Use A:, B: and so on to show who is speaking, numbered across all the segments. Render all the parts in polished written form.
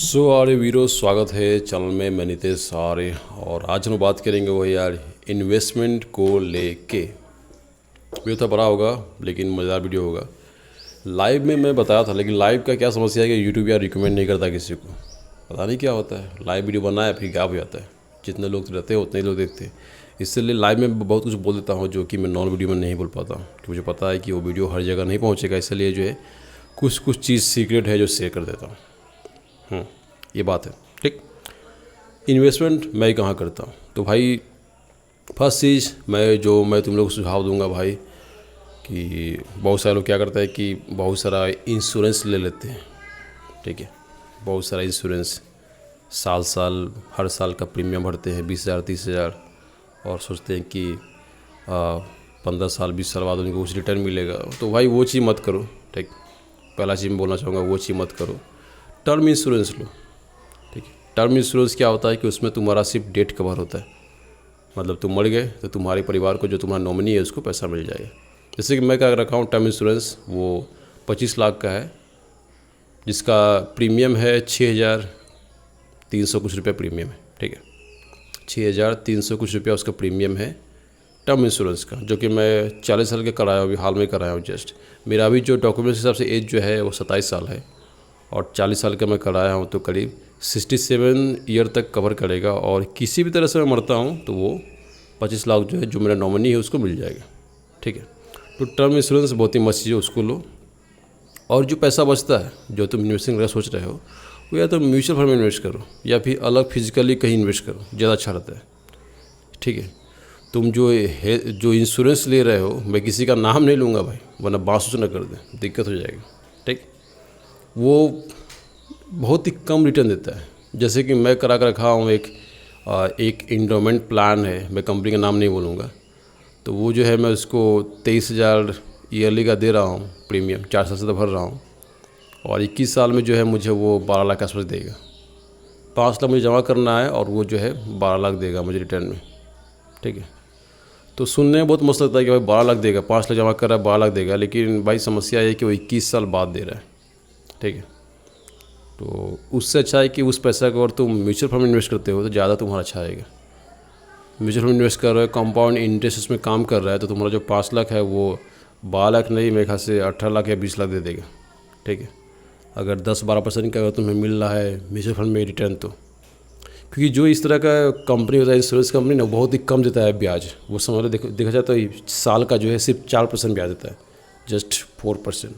A: आर्य वीरो, स्वागत है चैनल में। मैं नितेश आर्य और आज हम बात करेंगे वो यार इन्वेस्टमेंट को लेके। वीडियो तो बड़ा होगा लेकिन मज़ेदार वीडियो होगा। लाइव में मैं बताया था, लेकिन लाइव का क्या समस्या है कि यूट्यूब यार रिकमेंड नहीं करता किसी को। पता नहीं क्या होता है, लाइव वीडियो बनाया फिर गायब हो जाता है। जितने लोग रहते हैं उतने ही लोग देखते हैं। इसलिए लाइव में बहुत कुछ बोल देता हूँ जो कि मैं नॉन वीडियो में नहीं बोल पाता, क्योंकि मुझे पता है कि वो वीडियो हर जगह नहीं पहुँचेगा। इसलिए जो है कुछ चीज़ सीक्रेट है जो शेयर कर देता हूँ। ये बात है, ठीक। इन्वेस्टमेंट मैं कहाँ करता हूँ, तो भाई फर्स्ट चीज़ मैं तुम लोग को सुझाव दूंगा भाई कि बहुत सारे लोग क्या करते हैं कि बहुत सारा इंश्योरेंस ले लेते हैं, ठीक है। बहुत सारा इंश्योरेंस हर साल का प्रीमियम भरते हैं 20,000 30,000 और सोचते हैं कि 15 साल 20 साल बाद उनको कुछ रिटर्न मिलेगा। तो भाई वो चीज़ मत करो, ठीक। पहला चीज़ मैं बोलना चाहूँगा वो चीज़ मत करो। टर्म इंश्योरेंस लो, ठीक है। टर्म इंश्योरेंस क्या होता है कि उसमें तुम्हारा सिर्फ डेट कवर होता है, मतलब तुम मर गए तो तुम्हारे परिवार को जो तुम्हारा नॉमिनी है उसको पैसा मिल जाएगा। जैसे कि मैं क्या रखा हूँ टर्म इंश्योरेंस, वो 25 लाख का है, जिसका प्रीमियम है 6,300 कुछ रुपया प्रीमियम है, ठीक है। 6,300 कुछ रुपया उसका प्रीमियम है टर्म इंश्योरेंस का, जो कि मैं 40 साल के कराया हूँ, अभी हाल में कराया हूँ जस्ट। मेरा अभी जो डॉक्यूमेंट्स हिसाब से एज जो है वो 27 साल है और 40 साल का मैं कराया हूँ, तो करीब 67 ईयर तक कवर करेगा। और किसी भी तरह से मैं मरता हूँ तो वो 25 लाख जो है जो मेरा नॉमिनी है उसको मिल जाएगा, ठीक है। तो टर्म इंश्योरेंस बहुत ही मस्त चीज़ है, उसको लो। और जो पैसा बचता है जो तुम इन्वेस्टिंग का सोच रहे हो, वो या तो म्यूचुअल फंड में इन्वेस्ट करो या फिर अलग फिजिकली कहीं इन्वेस्ट करो, ज़्यादा अच्छा रहता है, ठीक है। तुम जो इंश्योरेंस ले रहे हो, मैं किसी का नाम नहीं लूँगा भाई, वरना बासूस न कर दे, दिक्कत हो जाएगी, ठीक। वो बहुत ही कम रिटर्न देता है। जैसे कि मैं करा कर रखा हूँ एक इंडोमेंट प्लान है, मैं कंपनी का नाम नहीं बोलूँगा। तो वो जो है मैं उसको 23,000 ईयरली का दे रहा हूँ प्रीमियम, 4 साल से तो भर रहा हूँ। और 21 साल में जो है मुझे वो 12 लाख के आसपास देगा। 5 लाख मुझे जमा करना है और वो जो है 12 लाख देगा मुझे रिटर्न में, ठीक है। तो सुनने में बहुत मस्त लगता है कि भाई 12 लाख देगा, 5 लाख जमा कर रहा है 12 लाख देगा, लेकिन भाई समस्या है कि वो 21 साल बाद दे रहा है, ठीक है। तो उससे अच्छा है कि उस पैसा को अगर तुम म्यूचुअल फंड में इन्वेस्ट करते हो तो ज़्यादा तुम्हारा अच्छा आएगा। म्यूचुअल फंड में इन्वेस्ट कर रहे हो, कंपाउंड इंटरेस्ट उसमें काम कर रहा है, तो तुम्हारा जो 5 लाख है वो 12 लाख नहीं, मेरे ख्याल से 18 लाख या 20 लाख दे देगा, ठीक है। अगर 10-12% का अगर तुम्हें मिल रहा है म्यूचुअल फंड में रिटर्न, तो क्योंकि जो इस तरह का कंपनी होता है इंश्योरेंस कंपनी ना, बहुत ही कम देता है ब्याज। वो समझ लो देखा जाए तो साल का जो है सिर्फ 4% ब्याज देता है, जस्ट 4%।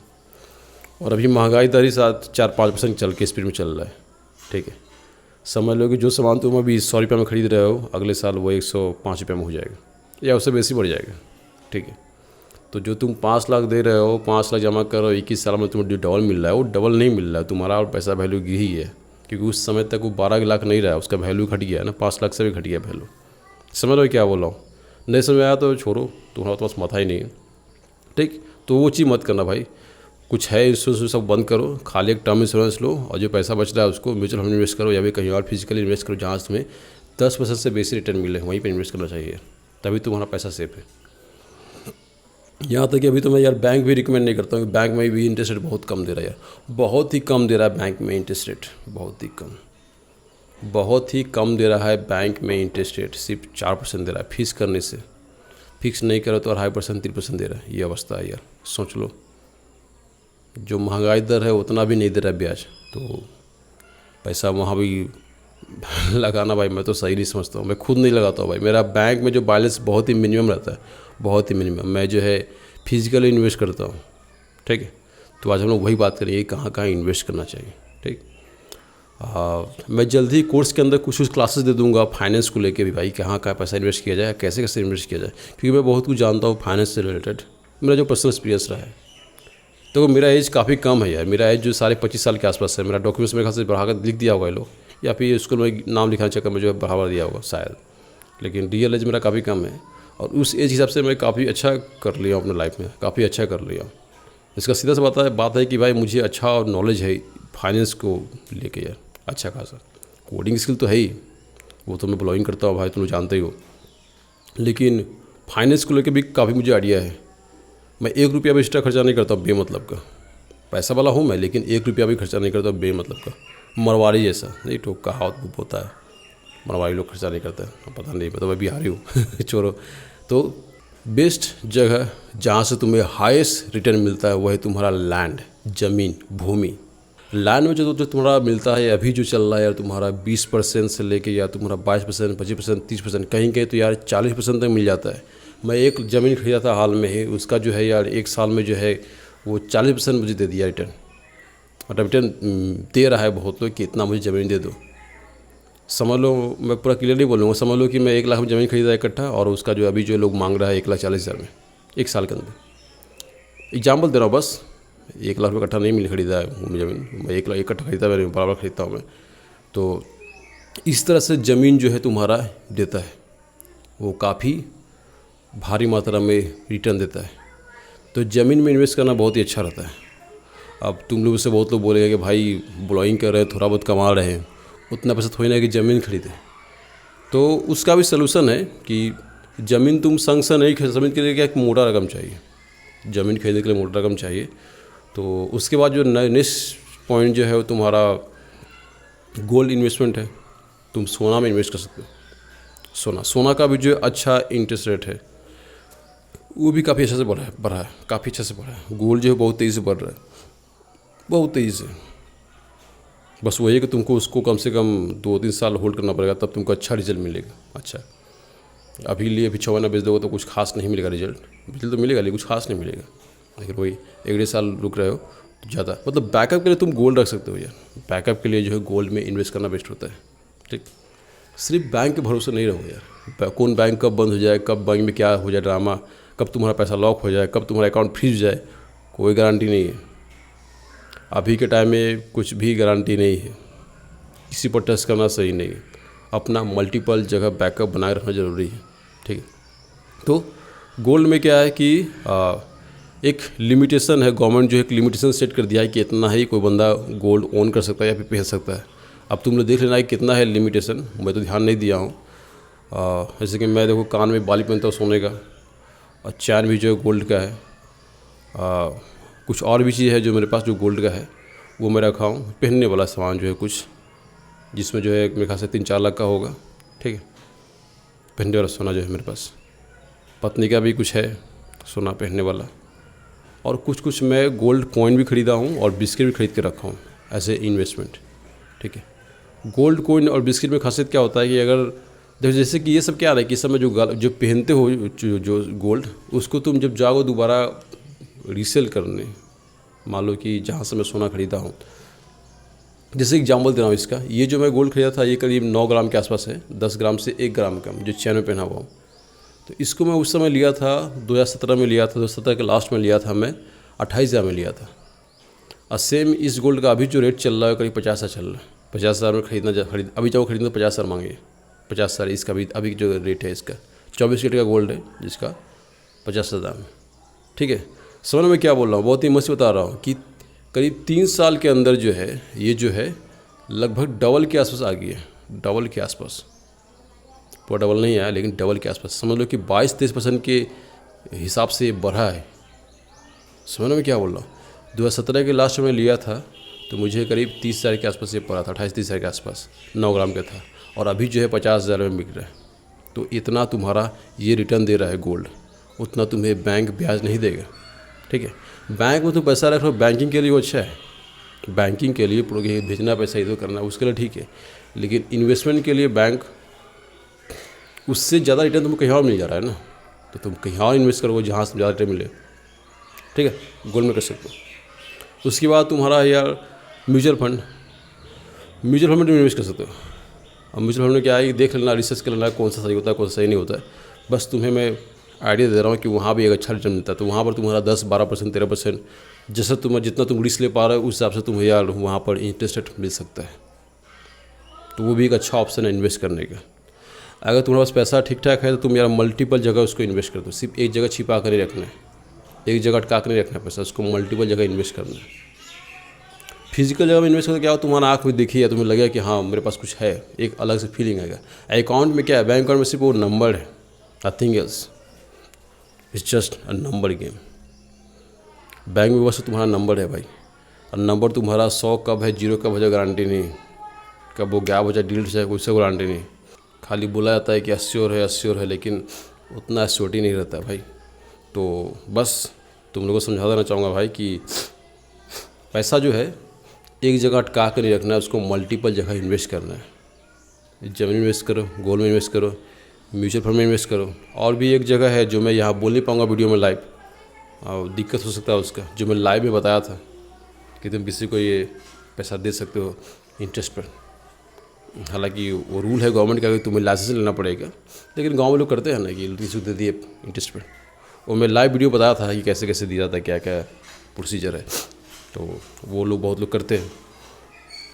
A: और अभी महंगाई दर ही 4-5% चल के स्पीड में चल रहा है, ठीक है। समझ लो कि जो सामान तुम अभी 100 रुपये में खरीद रहे हो, अगले साल वो 105 रुपये में हो जाएगा या उससे बेसी बढ़ जाएगा, ठीक है। तो जो तुम 5 लाख दे रहे हो, 5 लाख जमा कर रहे हो, 21 साल में तुम्हें जो डबल मिल रहा है वो डबल नहीं मिल रहा है, तुम्हारा और पैसा वैल्यू गिर ही है। क्योंकि उस समय तक वो 12 लाख नहीं रहा, उसका वैल्यू घट गया ना, 5 लाख से भी घट गया वैल्यू। समझ लो क्या बोल रहा हूँ। नहीं समझ आया तो छोड़ो, तुम्हारा तो बस माथा ही नहीं है, ठीक। तो वो चीज़ मत करना भाई। कुछ है इंश्योरेंस सब बंद करो, खाली एक टर्म इंश्योरेंस लो और जो पैसा बच रहा है उसको म्यूचुअल फंड में इन्वेस्ट करो या फिर कहीं और फिजिकली इन्वेस्ट करो, जहाँ तुम्हें 10% से बेसी रिटर्न मिले, वहीं पर इन्वेस्ट करना चाहिए, तभी तुम्हारा पैसा सेफ है। यहाँ तक कि अभी तो मैं यार बैंक भी रिकमेंड नहीं करता हूँ, बैंक में भी इंटरेस्ट रेट बहुत कम दे रहा है यार, बहुत ही कम दे रहा है बैंक में इंटरेस्ट रेट, बहुत ही कम दे रहा है बैंक में इंटरेस्ट रेट, सिर्फ 4% दे रहा है फीस करने से। फिक्स नहीं करो तो 2.5% 3% दे रहा है, ये अवस्था है यार, सोच लो। जो महंगाई दर है उतना भी नहीं दे रहा है ब्याज, तो पैसा वहाँ भी लगाना भाई मैं तो सही नहीं समझता हूँ। मैं खुद नहीं लगाता हूँ भाई, मेरा बैंक में जो बैलेंस बहुत ही मिनिमम रहता है, बहुत ही मिनिमम। मैं जो है फिजिकली इन्वेस्ट करता हूँ, ठीक है। तो आज हम लोग वही बात करेंगे कहाँ कहाँ इन्वेस्ट करना चाहिए, ठीक। मैं जल्द ही कोर्स के अंदर कुछ क्लासेस दे दूंगा फाइनेंस को लेके भी भाई, कहाँ कहाँ पैसा इन्वेस्ट किया जाए, कैसे कैसे इन्वेस्ट किया जाए, क्योंकि मैं बहुत कुछ जानता हूँ फाइनेंस से रिलेटेड, मेरा जो पर्सनल एक्सपीरियंस रहा है। तो मेरा एज काफ़ी कम है यार, मेरा एज जो 25 साल के आसपास है। मेरा डॉक्यूमेंट्स मेरे ख्याल से बढ़ा कर लिख दिया होगा ये लोग, या फिर स्कूल में नाम लिखाने चक्कर में जो है बढ़ावा दिया होगा शायद, लेकिन रियल एज मेरा काफ़ी कम है। और उस एज हिसाब से मैं काफ़ी अच्छा कर लिया अपने लाइफ में, काफ़ी अच्छा कर लिया। इसका सीधा सा बात है कि भाई मुझे अच्छा और नॉलेज है फाइनेंस को लेके यार, अच्छा खासा। कोडिंग स्किल तो है ही, वो तो मैं ब्लॉगिंग करता हूँ भाई, तुम लोग जानते ही हो। लेकिन फाइनेंस को लेके भी काफ़ी मुझे आइडिया है। मैं 1 रुपया भी एक्स्ट्रा खर्चा नहीं करता बेमतलब का। पैसा वाला हूँ मैं, लेकिन 1 रुपया भी खर्चा नहीं करता बेमतलब का। मरवाड़ी जैसा नहीं, तो कहावत होता है मरवाड़ी लोग खर्चा नहीं करते, पता नहीं, मतलब मैं बिहारी हूँ छोड़ो। तो बेस्ट जगह जहाँ से तुम्हें हाईएस्ट रिटर्न मिलता है वह है तुम्हारा लैंड, ज़मीन, भूमि। लैंड में जो तुम्हारा मिलता है अभी जो चल रहा है यार तुम्हारा 20% से लेके या तुम्हारा 22%, 25%, 30%, कहीं कहीं तो यार 40% तक मिल जाता है। मैं एक ज़मीन खरीदा था हाल में ही, उसका जो है यार 1 साल में जो है वो 40% मुझे दे दिया रिटर्न। मतलब रिटर्न दे रहा है बहुत लोग कि इतना मुझे ज़मीन दे दो। समझ लो, मैं पूरा क्लियर नहीं बोलूँगा, समझ लो कि मैं 1 लाख में ज़मीन खरीदा इकट्ठा, और उसका जो अभी जो लोग मांग रहा है 1,40,000 में 1 साल के अंदर। एग्जाम्पल दे रहा हूँ बस, 1 लाख में इकट्ठा नहीं मिल खरीदा है ज़मीन, मैं 1 लाख इकट्ठा खरीदा, मैं बराबर खरीदता हूँ मैं। तो इस तरह से ज़मीन जो है तुम्हारा देता है, वो काफ़ी भारी मात्रा में रिटर्न देता है। तो ज़मीन में इन्वेस्ट करना बहुत ही अच्छा रहता है। अब तुम लोग से बहुत लोग बोलेंगे कि भाई ब्लॉगिंग कर रहे हैं, थोड़ा बहुत कमा रहे हैं, उतना पैसा थोड़ी ना कि ज़मीन खरीदे। तो उसका भी सलूशन है कि ज़मीन तुम संग से नहीं खरीद, ज़मीन के लिए क्या एक मोटा रकम चाहिए, ज़मीन खरीदने के लिए मोटा रकम चाहिए। तो उसके बाद जो नेक्स्ट पॉइंट जो है वो तुम्हारा गोल्ड इन्वेस्टमेंट है। तुम सोना में इन्वेस्ट कर सकते हो। सोना का भी जो अच्छा इंटरेस्ट रेट है वो भी काफ़ी अच्छे से बढ़ा है, काफ़ी अच्छे से बढ़ा है। गोल्ड जो है बहुत तेज़ी से बढ़ रहा है, बहुत तेज़ी से। बस वही है कि तुमको उसको कम से कम 2-3 साल होल्ड करना पड़ेगा, तब तुमको अच्छा रिजल्ट मिलेगा। अच्छा, अभी 6 महीना बेच दोगे तो कुछ खास नहीं मिलेगा रिजल्ट तो मिलेगा लेकिन कुछ खास नहीं मिलेगा। लेकिन वही 1-1.5 साल रुक रहे हो तो ज़्यादा, मतलब बैकअप के लिए तुम गोल्ड रख सकते हो यार। बैकअप के लिए जो है गोल्ड में इन्वेस्ट करना बेस्ट होता है। ठीक, सिर्फ बैंक के भरोसे नहीं रहो यार। कौन बैंक कब बंद हो जाए, कब बैंक में क्या हो जाए ड्रामा, कब तुम्हारा पैसा लॉक हो जाए, कब तुम्हारा अकाउंट फ्रीज हो जाए, कोई गारंटी नहीं है। अभी के टाइम में कुछ भी गारंटी नहीं है, किसी पर ट्रस्ट करना सही नहीं है। अपना मल्टीपल जगह बैकअप बनाए रखना ज़रूरी है। ठीक है, तो गोल्ड में क्या है कि एक लिमिटेशन है, गवर्नमेंट जो है एक लिमिटेशन सेट कर दिया है कि इतना ही कोई बंदा गोल्ड ओन कर सकता है या फिर पहन सकता है। अब तुम लोग देख लेना है कितना है लिमिटेशन, मैं तो ध्यान नहीं दिया हूँ। जैसे कि मैं देखो कान में बाली पहनता हूँ सोने का, और चैन भी जो है गोल्ड का है। कुछ और भी चीज़ है जो मेरे पास जो गोल्ड का है वो मैं रखा हूँ। पहनने वाला सामान जो है कुछ, जिसमें जो है मेरे ख्याल से 3-4 लाख का होगा। ठीक है, पहनने वाला सोना जो है मेरे पास। पत्नी का भी कुछ है सोना पहनने वाला, और कुछ मैं गोल्ड कॉइन भी ख़रीदा हूँ और बिस्किट भी खरीद के रखा हूँ एज ए इन्वेस्टमेंट। ठीक है, गोल्ड कॉइन और बिस्किट में खासियत क्या होता है कि अगर देखो जैसे कि ये सब क्या है कि इस समय जो पहनते हो जो गोल्ड, उसको तुम जब जाओ दोबारा रीसेल करने, मान लो कि जहाँ से मैं सोना ख़रीदा हूँ, जैसे एग्जाम्पल दे रहा हूँ इसका, ये जो मैं गोल्ड ख़रीदा था ये करीब 9 ग्राम के आसपास है, 10 ग्राम से 1 ग्राम कम, जो चैन में पहना हुआ हूँ। तो इसको मैं उस समय लिया था 2017 में लिया था, 2017 के लास्ट में लिया था मैं, 28,000 में लिया था। और सेम इस गोल्ड का अभी जो रेट चल रहा है करीब 50,000 चल रहा है। 50,000 में अभी जाओ खरीदना तो 50,000 मांगे, 50,000 इसका भी अभी जो रेट है इसका। 24 कैरेट का गोल्ड है जिसका 50,000 में। ठीक है, समझ में क्या बोल रहा हूँ, बहुत ही मस्त बता रहा हूँ कि करीब 3 साल के अंदर जो है ये जो है लगभग डबल के आसपास आ गई है, डबल के आसपास। पूरा डबल नहीं आया लेकिन डबल के आसपास, समझ लो कि 22-23% के हिसाब से बढ़ा है। समझ में क्या बोल रहा हूँ। 2017 के लास्ट में लिया था तो मुझे करीब 30,000 के आसपास ये पड़ा था, 28-30,000 के आसपास 9 ग्राम का था, और अभी जो है 50,000 में बिक रहा है। तो इतना तुम्हारा ये रिटर्न दे रहा है गोल्ड, उतना तुम्हें बैंक ब्याज नहीं देगा। ठीक है, बैंक में तो पैसा रख लो, बैंकिंग के लिए वो अच्छा है, बैंकिंग के लिए भेजना पैसा इधर करना उसके लिए ठीक है, लेकिन इन्वेस्टमेंट के लिए बैंक उससे ज़्यादा रिटर्न तुमको कहीं और मिल जा रहा है ना, तो तुम कहीं और इन्वेस्ट करोगे जहाँ से ज़्यादा रिटर्न मिले। ठीक है, गोल्ड में कर सकते हो। उसके बाद तुम्हारा यार म्यूचुअल फंड में इन्वेस्ट कर सकते हो। अब म्यूचुअल फंड में क्या है, देख लेना, रिसर्च कर लेना कौन सा सही होता है कौन सा सही नहीं होता है। बस तुम्हें मैं आइडिया दे रहा हूँ कि वहाँ भी एक अच्छा रिटर्न मिलता है। तो वहाँ पर तुम्हारा 10-12%, 13%, जैसे जितना तुम रिस्क ले पा रहे हो उस हिसाब से तुम्हें यार वहाँ पर इंटरेस्ट रेट मिल सकता है। तो वो भी एक अच्छा ऑप्शन है इन्वेस्ट करने का। अगर तुम्हारे पास पैसा ठीक ठाक है तो तुम यार मल्टीपल जगह उसको इन्वेस्ट कर दो, सिर्फ एक जगह छिपा कर नहीं रखना है, एक जगह अटका कर नहीं रखना है पैसा, उसको मल्टीपल जगह इन्वेस्ट करना है। फिजिकल जगह में इन्वेस्ट करके क्या हो, तुम्हारा आँख में देखिए या तुम्हें लगेगा कि हाँ मेरे पास कुछ है, एक अलग से फीलिंग आएगा। अकाउंट में क्या है, बैंक अकाउंट में सिर्फ वो नंबर है, nothing else, it's just a number game. Bank में बस तुम्हारा नंबर है भाई, और नंबर तुम्हारा 100 कब है 0 कब है गारंटी नहीं है। कब वो गायब हो जाए, डिलीट हो जाए, कोई से गारंटी नहीं। खाली बोला जाता है कि एश्योर है, लेकिन उतना एश्योरिटी नहीं रहता भाई। तो बस तुम लोगों को समझा देना चाहूँगा भाई कि पैसा जो है एक जगह अटका कर नहीं रखना है, उसको मल्टीपल जगह इन्वेस्ट करना है। ज़मीन में इन्वेस्ट करो, गोल्ड में इन्वेस्ट करो, म्यूचुअल फंड में इन्वेस्ट करो। और भी एक जगह है जो मैं यहाँ बोल नहीं पाऊँगा वीडियो में लाइव, और दिक्कत हो सकता है उसका, जो मैं लाइव में बताया था कि तुम किसी को ये पैसा दे सकते हो इंटरेस्ट पर। हालांकि वो रूल है गवर्नमेंट का कि तुम्हें लाइसेंस लेना पड़ेगा, लेकिन गाँव में लोग करते हैं ना कि किसी को दे दिए इंटरेस्ट पर। वो मैं लाइव वीडियो बताया था कि कैसे कैसे दिया जाता है, क्या क्या प्रोसीजर है। तो वो लोग बहुत लोग करते हैं,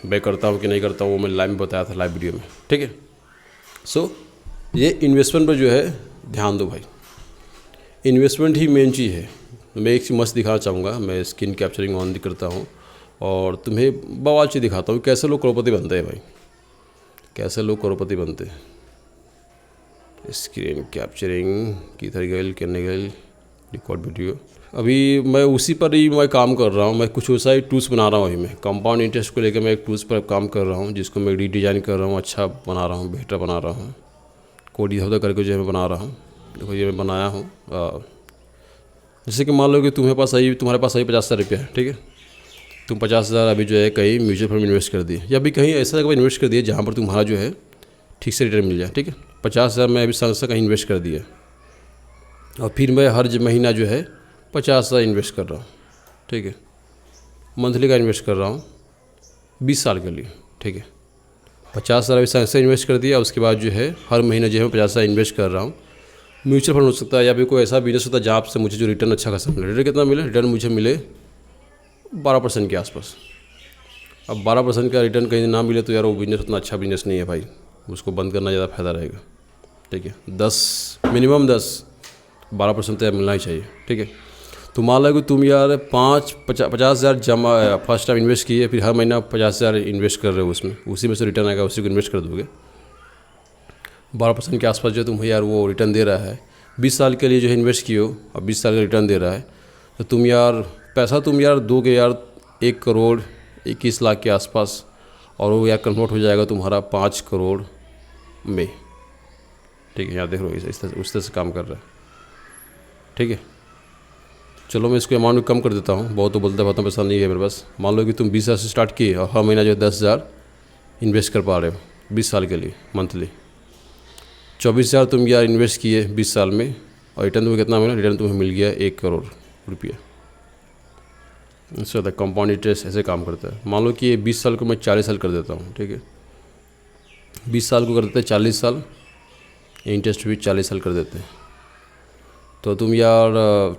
A: मैं करता हूँ कि नहीं करता हूँ वो मैं लाइव में बताया था, लाइव वीडियो में, ठीक है। सो ये इन्वेस्टमेंट पर जो है ध्यान दो भाई, इन्वेस्टमेंट ही मेन चीज़ है। मैं एक चीज़ मस्त दिखाना चाहूँगा, मैं स्क्रीन कैप्चरिंग ऑन करता हूँ और तुम्हें बवाल चीज़ दिखाता हूँ कैसे लोग करोड़पति बनते हैं भाई, कैसे लोग करोड़पति बनते हैं। स्क्रीन कैप्चरिंग किधर गई, करने गई, रिकॉर्ड वीडियो। अभी मैं उसी पर ही मैं काम कर रहा हूँ, मैं कुछ वैसा ही टूल्स बना रहा हूँ। अभी मैं कंपाउंड इंटरेस्ट को लेकर मैं एक टूल्स पर काम कर रहा हूँ, जिसको मैं रीडिज़ाइन कर रहा हूँ, अच्छा बना रहा हूँ, बेहतर बना रहा हूँ। कोड इधर उधर करके जो है मैं बना रहा हूँ। देखो ये मैं बनाया हूँ। जैसे कि मान लो कि तुम्हारे पास अभी 50,000 रुपया है, ठीक है। तुम 50,000 अभी जो है कहीं म्यूचुअल फंड में इन्वेस्ट कर दिए, या अभी कहीं ऐसा जगह इन्वेस्ट कर दिए जहाँ पर तुम्हारा जो है ठीक से रिटर्न मिल जाए, ठीक है। 50,000 मैं अभी संग से कहीं इन्वेस्ट कर दिया, और फिर मैं हर महीना जो है 50,000 इन्वेस्ट कर रहा हूँ, ठीक है। मंथली का इन्वेस्ट कर रहा हूँ 20 साल के लिए, ठीक है। 50,000 अभी संग से इन्वेस्ट कर दिया, उसके बाद जो है हर महीने जो है मैं 50,000 इन्वेस्ट कर रहा हूँ। म्यूचुअल फंड हो सकता है, या फिर कोई ऐसा बिजनेस होता है जहाँ से मुझे जो रिटर्न अच्छा खासा मिले। रिटर्न कितना मिले? रिटर्न मुझे मिले 12% के आसपास। अब 12% का रिटर्न कहीं ना मिले तो यार वो बिज़नेस उतना अच्छा बिज़नेस नहीं है भाई, उसको बंद करना ज़्यादा फायदा रहेगा, ठीक है। 10 मिनिमम 12% तो यार मिलना ही चाहिए, ठीक है। तो मान लो कि तुम यार 50,000 जमा फर्स्ट टाइम इन्वेस्ट किए, फिर हर महीना 50,000 इन्वेस्ट कर रहे हो उसमें, उसी में से रिटर्न आएगा, उसी को इन्वेस्ट कर दोगे। 12% के आसपास जो तुम यार वो रिटर्न दे रहा है। 20 साल के लिए जो है इन्वेस्ट किए हो, अब 20 साल का रिटर्न दे रहा है, तो तुम यार पैसा तुम यार दोगे यार 1,21,00,000 के आसपास, और वो यार कन्वर्ट हो जाएगा तुम्हारा 5 करोड़ में, ठीक है। यार देख लो उस तरह से काम कर रहा है, ठीक है। चलो मैं इसको अमाउंट कम कर देता हूँ, बहुत तो बोलता बहुत पैसा नहीं है मेरे पास। मान लो कि तुम 20,000 से स्टार्ट किए और हर महीना जो है 10,000 इन्वेस्ट कर पा रहे हो 20 साल के लिए मंथली। 24,000 तुम यार इन्वेस्ट किए 20 साल में, और रिटर्न तुम्हें कितना मिला? रिटर्न तुम्हें मिल गया 1 करोड़ रुपया। इससे कंपाउंड इंटरेस्ट ऐसे काम करता है। मान लो कि ये 20 साल को मैं 40 साल कर देता हूँ, ठीक है। 20 साल को कर देते हैं 40 साल, इंटरेस्ट भी 40 साल कर देते हैं। तो तुम यार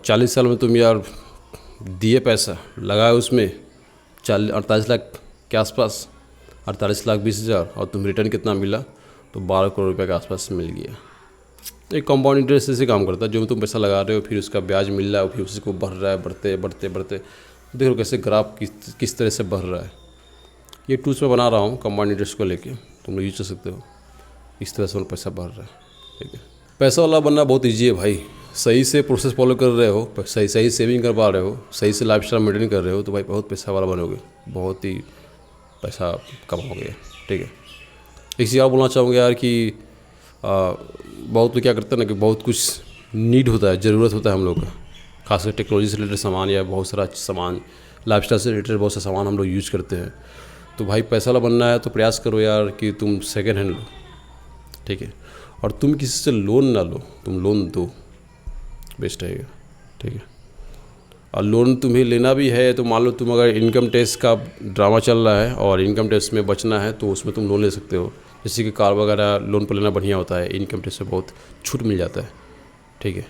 A: 40 साल में तुम यार दिए पैसा, लगाए उसमें 48 लाख के आसपास, 48,20,000, और तुम रिटर्न कितना मिला? तो 12 करोड़ रुपये के आसपास मिल गया। एक कंपाउंड इंटरेस्ट से काम करता है, जो तुम पैसा लगा रहे हो, फिर उसका ब्याज मिल रहा है, फिर उसी को बढ़ रहा है, बढ़ते बढ़ते बढ़ते देखो कैसे ग्राफ किस तरह से बढ़ रहा है। ये टूल्स मैं बना रहा हूँ कंपाउंड इंटरेस्ट को लेके, तुम लोग यूज कर सकते हो। इस तरह से पैसा बढ़ रहा है, ठीक है। पैसा वाला बनना बहुत ईजी है भाई, सही से प्रोसेस फॉलो कर रहे हो, सही सेविंग कर पा रहे हो, सही से लाइफ स्टाइल मेंटेन कर रहे हो, तो भाई बहुत पैसा वाला बनोगे, बहुत ही पैसा कमाओगे, ठीक है। एक चीज़ और बोलना चाहूँगा यार कि बहुत लोग क्या करते हैं ना कि बहुत कुछ नीड होता है, ज़रूरत होता है हम लोग का, खासकर टेक्नोलॉजी से रिलेटेड सामान या बहुत सारा सामान, लाइफस्टाइल से रिलेटेड बहुत सा सामान हम लोग यूज़ करते हैं। तो भाई पैसा वाला बनना है तो प्रयास करो यार कि तुम सेकेंड हैंड लो, ठीक है। और तुम किसी से लोन ना लो, तुम लोन दो, बेस्ट रहेगा, ठीक है। और लोन तुम्हें लेना भी है तो मान लो तुम अगर इनकम टैक्स का ड्रामा चल रहा है और इनकम टैक्स में बचना है, तो उसमें तुम लोन ले सकते हो। जैसे कि कार वगैरह लोन पर लेना बढ़िया होता है, इनकम टैक्स से बहुत छूट मिल जाता है, ठीक है।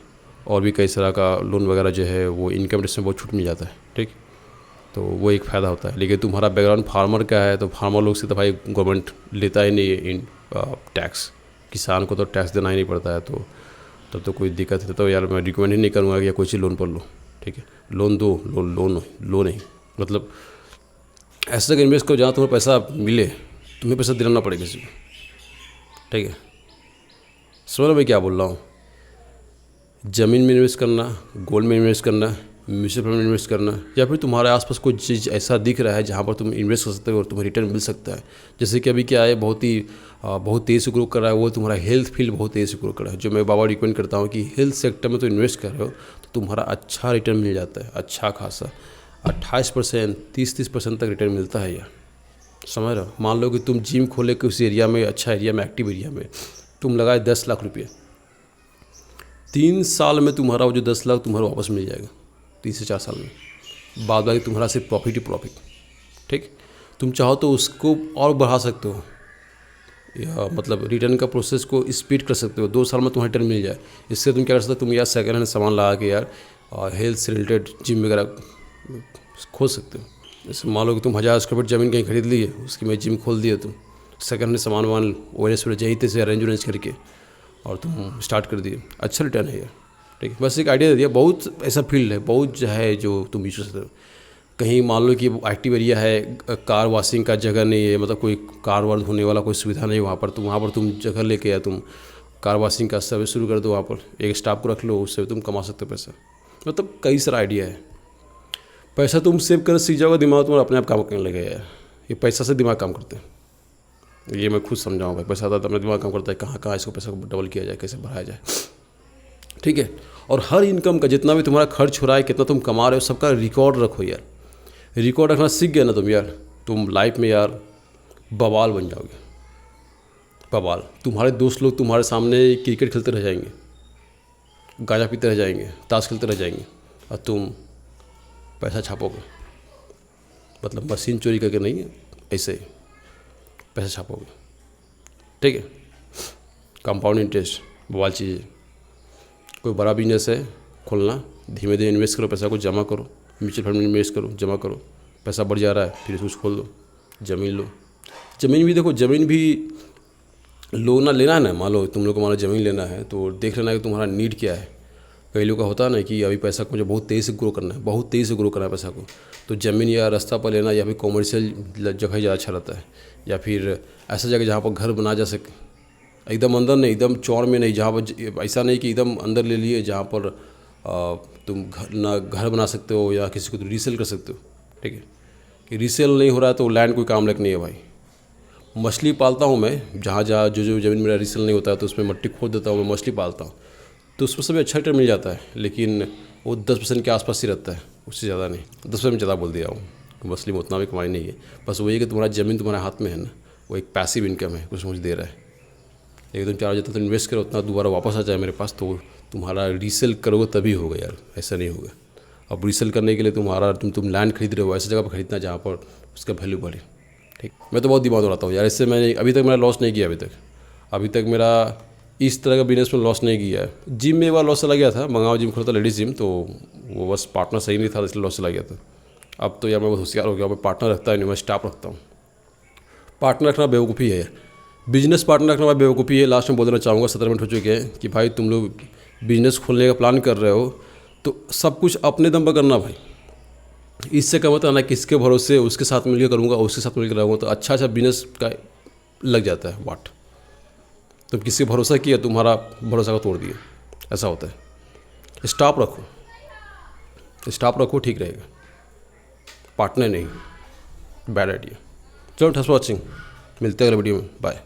A: और भी कई तरह का लोन वगैरह जो है वो इनकम टैक्स में बहुत छूट मिल जाता है, ठीक। तो वो एक फ़ायदा होता है। लेकिन तुम्हारा बैकग्राउंड फार्मर का है, तो फार्मर लोग से तो भाई गवर्नमेंट लेता ही नहीं है टैक्स, किसान को तो टैक्स देना ही नहीं पड़ता है, तो तब तो कोई दिक्कत है। तो यार मैं रिकमेंड ही नहीं करूँगा कि कोई चीज़ लोन पर लो, ठीक है। लोन दो, लोन नहीं, मतलब ऐसे जगह इन्वेस्ट करो जहाँ तुम्हें पैसा मिले, तुम्हें पैसा देना ना पड़े किसी को, ठीक है। समझ लो मैं क्या बोल रहा हूँ। ज़मीन में इन्वेस्ट करना, गोल्ड में इन्वेस्ट करना, म्यूचुअल फंड में इन्वेस्ट करना, या फिर तुम्हारे आसपास कोई चीज़ ऐसा दिख रहा है जहाँ पर तुम इन्वेस्ट कर सकते हो और तुम्हें रिटर्न मिल सकता है। जैसे कि अभी क्या है, बहुत तेज़ से ग्रो कर रहा है वो तुम्हारा हेल्थ फील्ड, बहुत तेज़ से ग्रो कर रहा है। जो मैं बाबा रिकमेंड करता हूँ कि हेल्थ सेक्टर में तो इन्वेस्ट कर रहे हो तो तुम्हारा अच्छा रिटर्न मिल जाता है, अच्छा खासा 28%, 30% तक रिटर्न मिलता है यार, समझ रहे हो। मान लो कि तुम जिम खोले कि उस एरिया में, अच्छा एरिया में, एक्टिव एरिया में, तुम लगाए 10 लाख रुपये, 3 साल में तुम्हारा वो जो 10 लाख तुम्हारा वापस मिल जाएगा, 3 से 4 साल में। बाद बाकी तुम्हारा सिर्फ प्रॉफिट ही प्रॉफिट। ठीक, तुम चाहो तो उसको और बढ़ा सकते हो, या मतलब रिटर्न का प्रोसेस को स्पीड कर सकते हो, 2 साल में तुम्हारा रिटर्न मिल जाए। इससे तुम क्या कर सकते हो, तुम यार सेकेंड हैंड सामान लगा के यार और हेल्थ से रिलेटेड जिम वगैरह खोल सकते हो। जैसे मान लो कि तुम 1000 स्क्वायर फीट ज़मीन कहीं खरीद ली है, उसकी में जिम खोल दिए तुम, सेकेंड हैंड सामान वान ओएस जहीं से अरेंज करके और तुम स्टार्ट कर दिए, अच्छा रिटर्न है यार। ठीक है, बस एक आइडिया दे दिया। बहुत ऐसा फील्ड है, बहुत जो है जो तुम यूज कर सकते हो। कहीं मान लो कि एक्टिव एरिया है, कार वॉशिंग का जगह नहीं है, मतलब कोई कार वार धोने वाला कोई सुविधा नहीं वहाँ पर, तो वहाँ पर तुम जगह लेके या तुम कार वॉशिंग का सर्विस शुरू कर दो, वहाँ पर एक स्टाफ को रख लो, उससे तुम कमा सकते हो पैसा। मतलब कई सारा आइडिया है। पैसा तुम सेव कर सीख जाओगे, दिमाग तुम्हारा अपने आप काम करने लगेगा यार। ये पैसा से दिमाग काम करते हैं, ये मैं खुद समझाऊँ भाई। पैसा आता तो अपना दिमाग काम करता है, कहाँ कहाँ इसको पैसा को डबल किया जाए, कैसे बढ़ाया जाए। ठीक है, और हर इनकम का जितना भी तुम्हारा खर्च हो रहा है, कितना तुम कमा रहे हो, सबका रिकॉर्ड रखो यार। रिकॉर्ड रखना सीख गया ना तुम यार, तुम लाइफ में यार बवाल बन जाओगे, बवाल। तुम्हारे दोस्त लोग तुम्हारे सामने क्रिकेट खेलते रह जाएंगे, गांजा पीते रह जाएंगे, ताश खेलते रह जाएंगे, और तुम पैसा छापोगे। मतलब मशीन चोरी करके नहीं, ऐसे ही पैसा छापोगे। ठीक है, कंपाउंड इंटरेस्ट बवाल चीज़ है। कोई बड़ा बिजनेस है खोलना, धीमे धीमे इन्वेस्ट करो, पैसा को जमा करो, म्यूचुअल फंड में इन्वेस्ट करो, जमा करो, पैसा बढ़ जा रहा है फिर कुछ खोल दो, ज़मीन लो। ज़मीन भी देखो, ज़मीन भी लो ना, लेना है ना, मान लो तुम लोग को, मान लो ज़मीन लेना है तो देख लेना है कि तुम्हारा नीड क्या है। कई लोग का होता है ना कि अभी पैसा को मुझे बहुत तेज़ी से ग्रो करना है, बहुत तेज़ी से ग्रो करना है पैसा को, तो ज़मीन या रास्ता पर लेना, या फिर कॉमर्शियल जगह ज़्यादा अच्छा रहता है, या फिर ऐसा जगह जहाँ पर घर बना जा सके, एकदम अंदर नहीं, एकदम चौड़ में नहीं, जहाँ पर ऐसा नहीं कि एकदम अंदर ले लिए, जहाँ पर तुम घर बना सकते हो या किसी को तो रीसेल कर सकते हो। ठीक है, कि रीसेल नहीं हो रहा है तो लैंड कोई काम लायक नहीं है भाई। मछली पालता हूँ मैं, जहाँ जहाँ जो ज़मीन मेरा रीसेल नहीं होता है तो उसमें मट्टी खोद देता हूँ, मैं मछली पालता हूँ, तो उसमें सब अच्छा रिटर्न मिल जाता है, लेकिन वो 10% के आसपास ही रहता है, उससे ज़्यादा नहीं। 10% में ज़्यादा बोल दिया हूँ, मछली में उतना भी कमाई नहीं है। बस वही है कि तुम्हारा ज़मीन तुम्हारे हाथ में है ना, वो एक पैसिव इनकम है, कुछ मुझे दे रहा है। लेकिन तुम चाहो जितना तुम इन्वेस्ट करो उतना दोबारा वापस आ जाए मेरे पास, तो तुम्हारा रीसेल करोगे तभी होगा यार, ऐसा नहीं होगा। अब रीसेल करने के लिए तुम लैंड खरीद रहे हो, ऐसी जगह पर खरीदना जहाँ पर उसका वैल्यू बढ़े। ठीक, मैं तो बहुत दिमाग उड़ाता हूँ यार, इससे मैंने अभी तक मेरा लॉस नहीं किया, अभी तक मेरा इस तरह का बिजनेस में लॉस नहीं किया है। जिम में एक बार लॉस चला गया था, मंगाओ जिम खोला था, लेडीज़ जिम, तो वो बस पार्टनर सही नहीं था इसलिए लॉस चला गया था। अब तो यार मैं बहुत होशियार हो गया, मैं पार्टनर रखता नहीं, मैं स्टाफ रखता हूँ। पार्टनर रखना बेवकूफ़ी है यार, बिजनेस पार्टनर रखना बेवकूफ़ी है। लास्ट में बोलना चाहूँगा, 17 मिनट हो चुके हैं, कि भाई तुम लोग बिजनेस खोलने का प्लान कर रहे हो तो सब कुछ अपने दम पर करना भाई। इससे क्या मतलब ना किसके भरोसे उसके साथ मिलकर करूँगा, उसके साथ मिलकर रहूँगा, तो अच्छा बिजनेस का लग जाता है वाट। तुम किसी भरोसा किया, तुम्हारा भरोसा को तोड़ दिया, ऐसा होता है। स्टाफ रखो, ठीक रहेगा, पार्टनर नहीं, बैड आइडिया। चलो, थैंक्स फॉर वॉचिंग, मिलते हैं अगले वीडियो में, बाय।